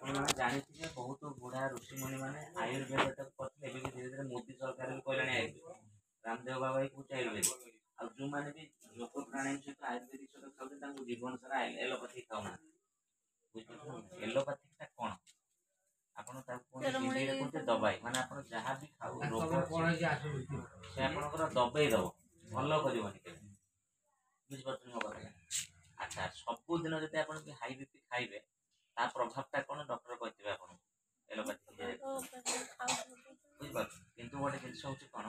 आपने जानी बहुत बुढ़ा ऋषि मुनि मैंने आयुर्वेद तक करते धीरे धीरे मोदी सरकार भी कहलानी आयुर्वेद रामदेव बाबा ही कौच आयुर्वेद आ जो मैंने भी लोक प्राणायाम सहित आयुर्वेदिक सहित खाते जीवन सारा एलोपैथी खाऊना एलोपैथी कौन आपड़ दबाई माने आप जहाँ भी खाऊ रोग से आपंकर दबाई दब भल कर बुझे मो कथा अच्छा सबुदिन जब आप हाई बीपी खाइबे ता प्रभावटा कौन डॉक्टर कहते आपको एलोपैथी बुझिपार किंतु गोटे जिन हूँ कौन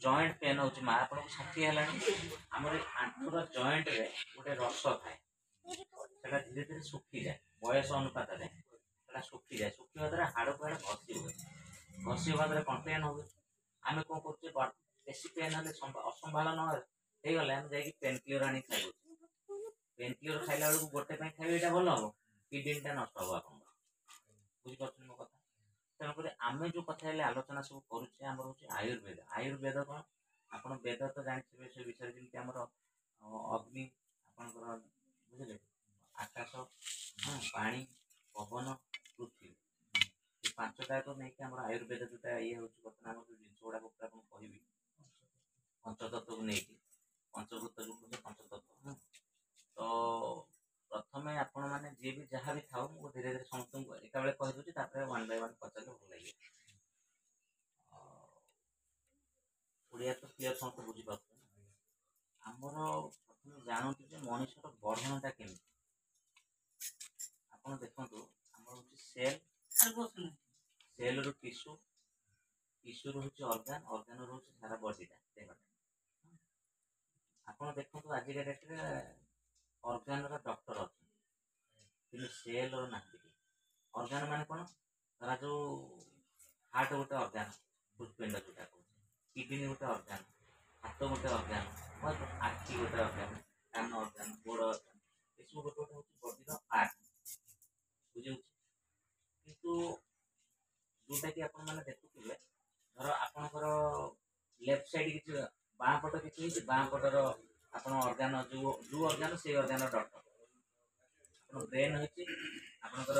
जॉइंट पेन हूँ माँ आपको 60 है आम आंठूर जॉइंट रे गोटे रस थाए धीरे धीरे सुखी जाए बयस अनुपात सुखी जाए सुखा द्वारा हाड़ को हाड़ घसी हुए घसी हवा द्वारा कौन पेन हुए आम कौन कर बेसी पेन असंभाल नगले आम जा पेन क्लियर आनी खाइबू पेन क्लियर खाइला बेलू गोटे खाइबे भल हम किडनीटा नष्ट हम आप बुझीपार मो कथा तेणुक आम जो कथा आलोचना सब करुचे आम हूँ आयुर्वेद आयुर्वेद कौन आप वेद तो जानते से विषय जमी आम अग्नि आपंकर बुझे आकाश पानी पवन पृथ्वी ये पांचटा तो नहीं कि आयुर्वेद जोटा ये हूँ बर्तमान जो जिन गुड़ा कह पंचतत्व को लेकिन पंचभूत जो पंचतत्व तो प्रथम आपण मैंने जी भी जहाँ भी खाऊ मुझे धीरे धीरे समस्त एक कहीदे वन बाय वन पचारे भल लगे ओडिया तो क्लीयर समस्त बुझीपार आमर प्रथम जानते मनुष्यर बढ़णटा केमी आप देखो आम हूँ सेल सेल रु टिश्यू टिश्यू हूँ अर्गान अर्गान हूँ सारा बडीटा देहटा आप देखो आजिका डेट अर्गान डॉक्टर अच्छे सेल ना अर्गान मान कौन धरा जो हार्ट गोटे अर्गान हृदपिंड जोटा किडनी गोटे अर्गान हाथ गोटे अर्गान आखि गोटे अर्गान कान अर्गान गोड़ अर्गान ये सब गोटे गोटे हूँ बडीर पार्ट बुझे किंतु जोटा कि आप देखुए धर आपणकर लेफ्ट साइड किसी बाँ पट किसी बाँ पटर आप अर्गान जो अर्गान से अर्गान डॉक्टर आप ब्रेन होती आपणकर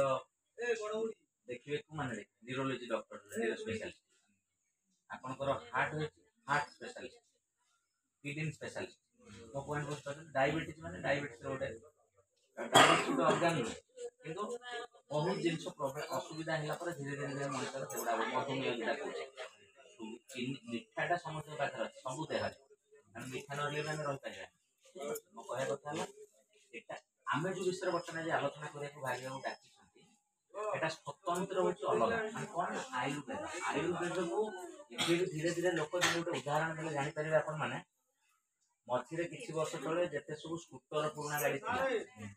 देखिए माने न्यूरोलॉजी डॉक्टर न्यूरो स्पेशलिस्ट आपणकर हार्ट होती हार्ट स्पेशलिस्ट किडनी स्पेशलिस्ट मो पॉइंट बुझ डायबिटीज माने डायबिटीज गोटे डायबिटीज अर्गान किंतु बहुत जिन प्रॉब्लम असुविधा है धीरे धीरे मनुष्य सेगुड़ा मधुमेह जोटा कहे मिठाटा समस्त पाखे अच्छे सब देह मिठा ना रही रही मो कह कथा है आम जो विषय बर्तमान आलोचना करने भाई डाक एटा स्वतंत्र हूँ अलग कौन आयुर्वेद आयुर्वेद को धीरे धीरे लोक गोटे उदाहरण देते जापर आपण मैंने मझे किसी वर्ष तले जिते सब स्कूटर पुराणा गाड़ी थी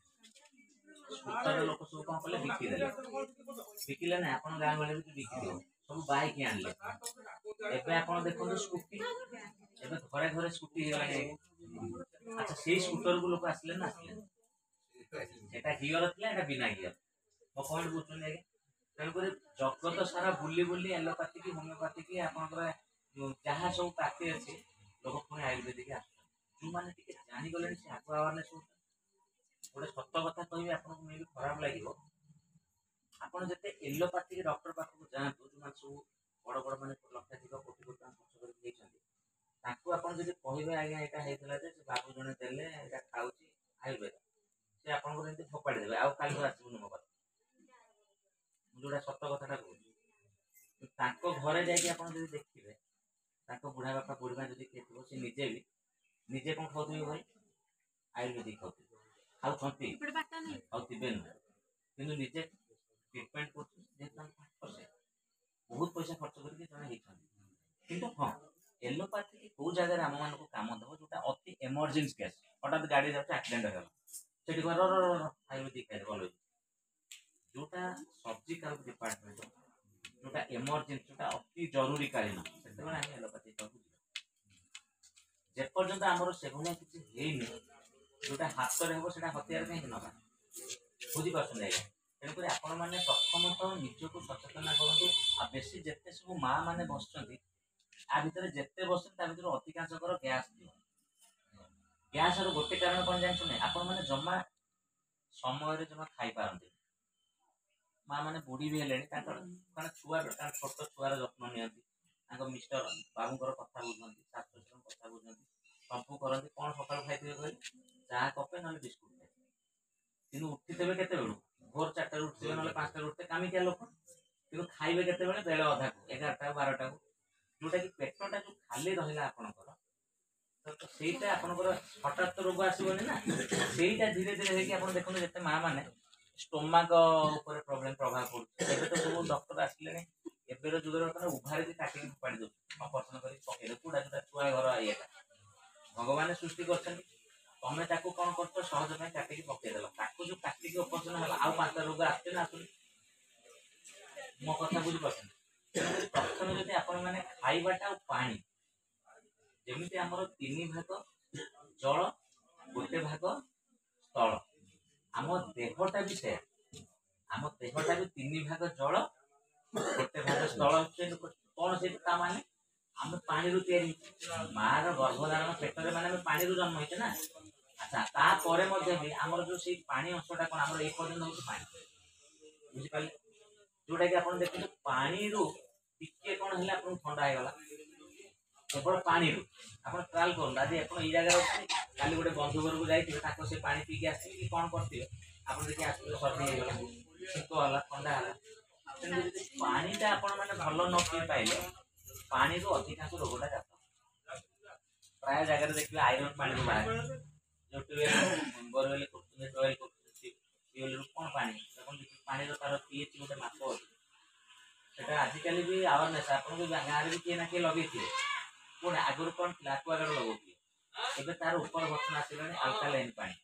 स्कूटर लोक सब कौन कले बिकिले ना आप गाँ गहली भी बिकी सब बैक आनले एवं आप देखते स्कूटी एवं घरे घरे स्कूटी अच्छा से स्कूटर को लोक आसले ना आसले एटा गियर था बिना गियर मो पॉइंट बुझुन आगे तेणुक जगत सारा बुली बुली एलोपैथिक होमियोपैथिक आपंकर जहाँ सब पार्टी अच्छे लोक पुणी आयुर्वेदिक आस जो मैंने जानीगले से आग आवारनेस गोटे सत कथा कह आपको मे भी खराब लगे आपड़ जिते एलोपैथिक डॉक्टर पाखक जातु जो मैंने सब बड़ बड़ मैंने लक्षाधिक कोटी कोटी खर्च करके आप कहे आज्ञा यहाँ होता बाबू जड़े देले यहाँ खाऊँ आयुर्वेद से आपको फोपाड़ी देवे आउ काल आसबुनि मो पास जोटा सत कथा कहूँ घरे जाकि देखिए बुढ़ा बापा बुढ़ी माँ जब किए थी सी निजे भी निजे कौन खाऊ भाई आयुर्वेदिक खाऊ खाऊे नुह कि निजे ट्रिटमेंट कर बहुत पैसा खर्च करके जड़े हाँ एलोपैथी कौ जगह आम मान कम दब जोटा अति एमरजेन्सी केस हठात गाड़ी जाऊँ एक्सीडेंट हो से आयुर्वेदिक खाई भल जोटा सर्जिकाल डिपार्टमेंट जोटा एमरजेन्सी जोटा अति जरूरीकालीन से एलोपैथी जेपर्यंत आमर से भाया किसी जोटा हाथ में हम हथियार कहीं ना बुझीपार आज्ञा तेणुक आपण मैंने प्रथम निजक सचेतन करूँ आ बेसी जिते सब माँ मैंने बस आ भितर जिते बस अधिकांश गैस गैस गोटे कारण कौन जानते आप जमा समय जमा खाई पारती माँ मैंने बुढ़ी भी हेले छुआ छोट छुआर जत्न नि मिस्टर बाबूर कथा बुझे शाशु कथा बुझे सब करती कौन सकाल खाई कह चाह कपे ना बिस्कुट खाए कि उठिथे के भोर 4 उठे ना 5 उठते कामिकिया लोक कि खाइबे के बेले अधा को 11टा 12टा को जोटा कि पेटटा जो खाली रहा आपंकर तो सहीटा आपंकर हठात तो रोग आसबनी ना सहीटा धीरे धीरे होकर देखते जिते माँ मैंने स्टोमाक प्रोब्लेम प्रभाव पड़े तो सब डॉक्टर आसिले एबर जुगे उभार भी काटिक फोपाड़ी दे ऑपरेशन कर पकड़े कूड़ा जोटा छुआ घर ये भगवान सृष्टि कर तमें कौन कर सहज में काटिक पकईदेल ताकू जो काटिक ऑपरेशन है आउ 5टा रोग आसते ना मो कथा बुझीपार प्रथम जब आपण मैंने खाइबाटा पानी जमी आम 3 भाग जल गोटे भाग स्थल आम देहटा भी से आम देहटा भी 3 भाग जल गोटे भाग स्थल कौन से माने आम पानी मार गर्भधारण पेटर माने पानी जन्म होते ना अच्छा तापर भी आम जो से पानी अंशटा कौन आम ये पर्यटन हूँ पानी बुझिपारे जोटा कि आप देखते पानी टिके कौन है आप ठंडा होगा केवल पानी आप ट्राएल कर आज आप जगह अच्छे काली गोटे बंधु घर को जाइए से पानी पीके आसते कि कौन करते आप देखिए आसते सर्दी होगा शीत है ठंडा है पानीटा आपण मैंने भल न पी पाइले पानी अधिकांश रोगटा जाता प्राय जगह देखिए आयरन पानी बाहर जो ट्यूबवेल बोरवेल टोएल कौन पानी पानी तार पीएच गोटे माप अच्छे आजिकल भी आवेरनेस आप गाँव में किए ना किए लगे कौन आगुरी कौन थी आक्वागार्ड लगुले एवं तार ऊपर बर्तन आसला अल्कालाइन पानी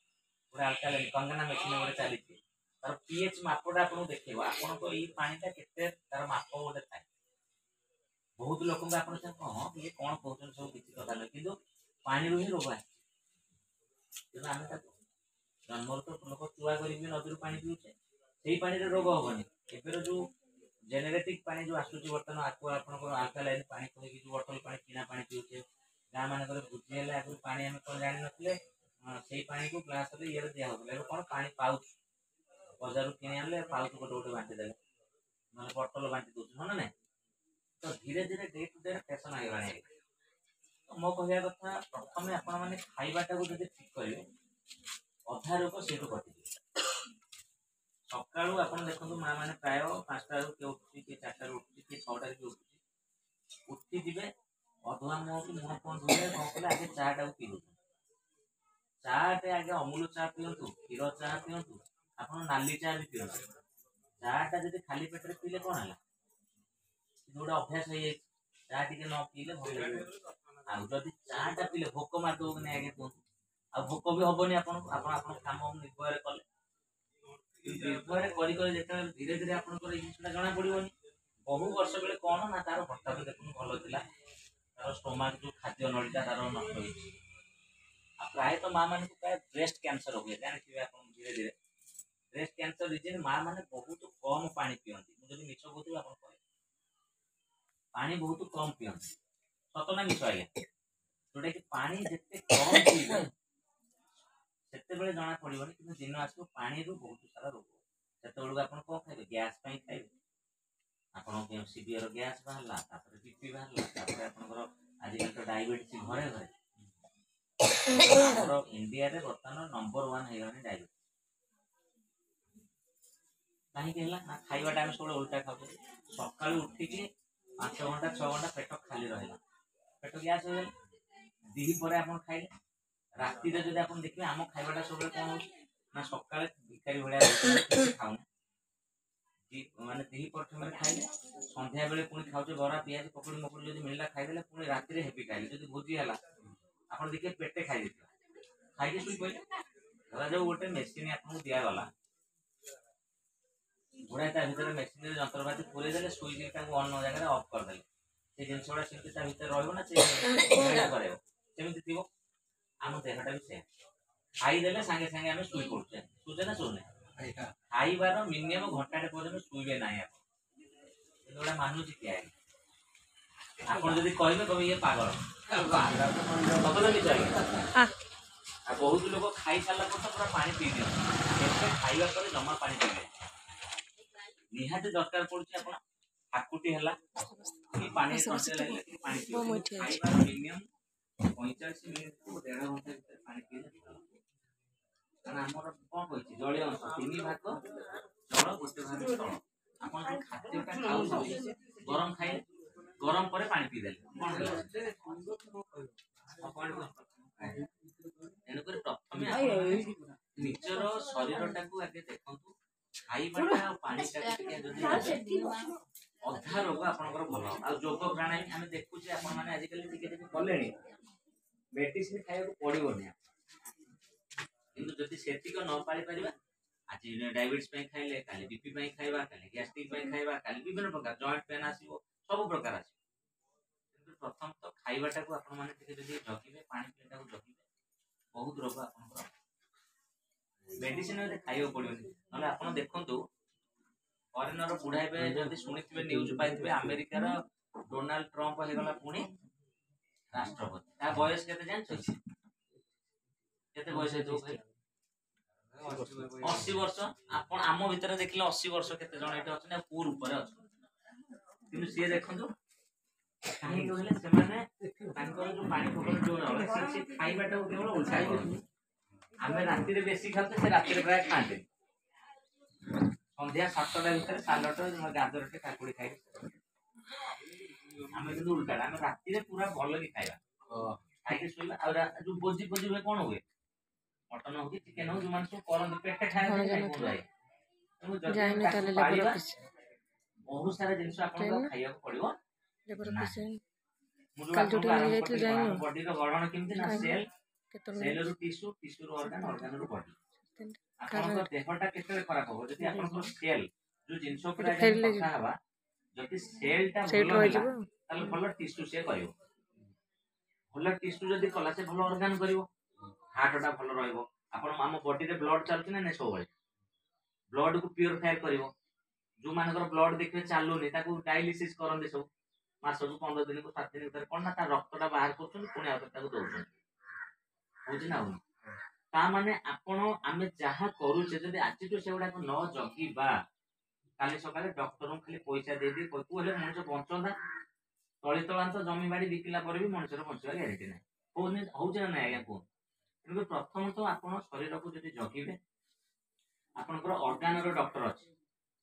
गोटे अल्कालाइन कंगना मेसीन गोटे चली तार पीएच मापटा आपको देखो आपको ये पानीटा के तार माप गोटे थाए बहुत लोक हाँ ये कौन कहते सब किसी कथा ना कि पानी ही रोग आम जन्म तो लोक चुआ कर नदी पानी पीछे से पानी रोग हेनी एबर जो जेनेटिक पानी जो आसूसी बर्तमान आपको अल्कालाइन पानी कहीं जो बोतल पानी किना पानी पीछे गाँव मानक बुझी आगे पानी आम कौन जान ना पानी को ग्लास ये दिखाई कौन पानी पाउच बजार कि आने पाउच गोटे गोटे बांटी देले ना बोतल बांटी दूसरे हाँ ना तो धीरे धीरे डे टू डे फैशन आगला तो मो कहवा कथा प्रथम आपण मैंने खाइबाटा को जब ठीक करेंगे अधा रोग से कटि सका आप देखो माँ मैंने प्राय 5टा किए उठुची किए 4टा उठुची किए 6टा किए उठुची उठिथे अधुआ मुह कि मुह कौन धोले कौन कले आगे चाटा को पी चाटे आगे अमूल चा पीतु क्षीर चा पीतु आप नाली चा भी पीतु चाटा जब खाली पेट पीले कौन है गोटे अभ्यास हो चा टे न पीले भल लगे आदि चाटा पीले भोक मारदे कि आगे कहूँ आ भोक भी हेनी आप कम निर्भय कले निर्भय कर धीरे धीरे आप जिनसा जना पड़ोनी बहु वर्ष बेले कौन ना तार हठात देखो भल था तार स्टोमाक जो खाद्य नलीटा तार नष्ट हो प्रायतः माँ मान प्राय ब्रेस्ट कैंसर हुए जानते आप धीरे धीरे ब्रेस्ट कैंसर रिजन माँ मैंने बहुत कम पानी पीती मुझे मिछ कहूँ आप पानी बहुत कम पीती सतना मिछ आज्ञा जोटा कि पानी जिते कम पीबे से जना पड़ोनी कि दिन आसो पानी बहुत सारा रोग से आप कौन खाइबे गैस खाइबे आप सीवियर गैस बाहर बीपी बाहर आपंकर आजिकल तो डायबिटीज घरे घरे इंडिया रे बर्तमान नंबर 1 हो डायबिटीज कहीं ना खाइबाटा आम सब उल्टा खाऊ सका उठिकी 5 घंटा 6 घंटा पेट खाली रहा पेट गैस हो दी पर आप खाइले राति जब आप देखिए आम खाइबाटा सब कौन हो ना सका भिखारी भाया खाऊना माने दी पर समय खाइले संध्या बेले पुणी खाऊ बरा पियाज पकड़ी मकुड़ी जो मिलला खाईदे पुणी राति हेवी खाइले जो भोजी है आप देखिए पेटे खाई खाई शुई पड़े धरा जाऊ गोटे मेसीन आपको दिगला घोड़ा ता भर मेसीन जंत्रपाति पूरे देले सुइच अन जगह अफ करदे से जिनस गुड़ा सेमती रहा सेमती थी आम देहटा भी से खाईदे सागे सागे आम शुई पड़े शुचे ना शुने खाइबार मिनिमम घंटाटे पर्यटन शुवे ना गोटे मानुची क्या आप कहे ये पागल सतत मिछ आज्ञा बहुत लोग खाई सारा पूरा पानी पी दिए खाइबा जमा पानी पी निहाती दरकार पड़ुछि आपण हाकुटी हला कि पानी टंटे लागले कि पानी पियो खाइबार मिनिमम 45 मिनिट को 1.5 घंटा भीतर पानी पिए कारण हमर कोन कहछि जलीय अंश 3 भाग जल 1 भाग स्थल आपण जो खाद्यटा खाउ गरम खाइले गरम पर पानी पी देले कोन होला एनुकर प्रथमे निजर शरीरटाକୁ आगे देखंतु खाइबाटा आ पानीटा के जदि अधा रोग आपनकर भल आ जोग प्राणायाम आम देखुचे आपण माने आजिकल टिके टिके कलेनी मेडिसिन खाइबा पड़िबोनी किंतु जदि सेटिक न पाली परिबा आज डायबिटीज पे खाइले काली बीपी पे खाइबा काली गैस्ट्रिक पे खाइबा काली विभिन्न प्रकार जॉइंट पेन आसीबो सब प्रकार आसीबो किंतु प्रथम तो खाइबाटा को आपण माने टिके जदि जगिबे पानी पीटा को जगिबे बहुत रोग आपनकर मेडिसिन खाइबा पड़िबोनी नले आपण देखंतु फॉरेनर बुढ़ाइबे जदि सुनिथिबे न्यूज पाइथिबे अमेरिकार डोनाल्ड ट्रम्प हे गला पुणी राष्ट्रपति ता बयस केते जानछ केते बयस हेतु भाई 80 वर्ष आपण आम भीतर देखिले 80 वर्ष केते जण एटे अछन पूर ऊपर अछ किंतु से देखंतु काहे कहले से माने तांकर जो पानी पकड़ जो रहले से खाइबाटा केवल उल्टा करथि आमे राती रे बेसी खाते से राती रे प्राय खाते संध्या 7टा भीतर सालट गाजरटे काकुड़ी खाइ आमे किंतु उल्टा आमे राती रे पूरा भल की खाइबा खाइके सोइबा आ जो बोजी बोजी में कोन हुए मटन हो कि चिकन हो जो माने सब करन पेटे खाए कोन जाय जाइने ताले लेबर ऑफिस बहुत सारा जिंस आपन को खाइया को पड़िबो लेबर ऑफिस काल जोटी नहीं जाइते जाइनो बॉडी रो गठन केमति ना सेल रो टिश्यू रो ऑर्गन रो बॉडी आपन देहटा केते खराब हो जति आपन सेल जो जिंस पर कथा हवा जति सेलटा भलो होला ताले भलो टिश्यू से करिवो भलो टिश्यू जति कला से भलो ऑर्गन करिवो हार्टटा भलो रहइबो आपन हम बॉडी रे ब्लड चलछि ना सब बळे ब्लड को प्यूरिफाई करिवो जो मानकर ब्लड देखबे चालुनी ताको डायलिसिस करन सब मास को 15 दिन को 7 दिन भीतर कोन ना ता रक्तटा बाहर करछन पुणी आउ ताको दउछन बुझि ना ता माने आपण आमे जहा करूचे जदि आज तो सेउडा को न जगिबा काली सकाले डॉक्टर खाली पैसा दे दे को हेले मनुष्य बंचंदा तळी तळांत जमी बाड़ी बिकिला पर भी मनुष्यर बंचवा ग्यारंटी नै होने होउछ ना आज्ञा को किंतु प्रथम तो आपण शरीर को जदि जगिबे आपनकर ऑर्गन रो डॉक्टर अछि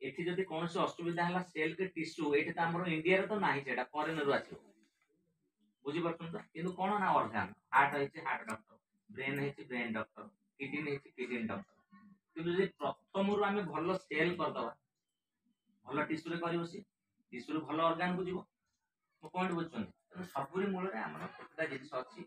एठी जदि कोनोसी असुविधा हला सेल के टिश्यू एठी त हमरो इंडिया रे तो नाही जेडा फॉरेनर आछो बुझि परछन त किंतु कोन ना ऑर्गन हार्ट है हार्ट डॉक्टर ब्रेन है ब्रेन डॉक्टर किडनी है किडनी डॉक्टर किंतु जे प्रथम रु आमे भलो सेल कर दवा भलो टिश्यू रे करिवो सी टिश्यू रे भलो ऑर्गन बुझिवो मो पॉइंट बुझछन सबुरी मूल रे हमर केतटा जिंस अछि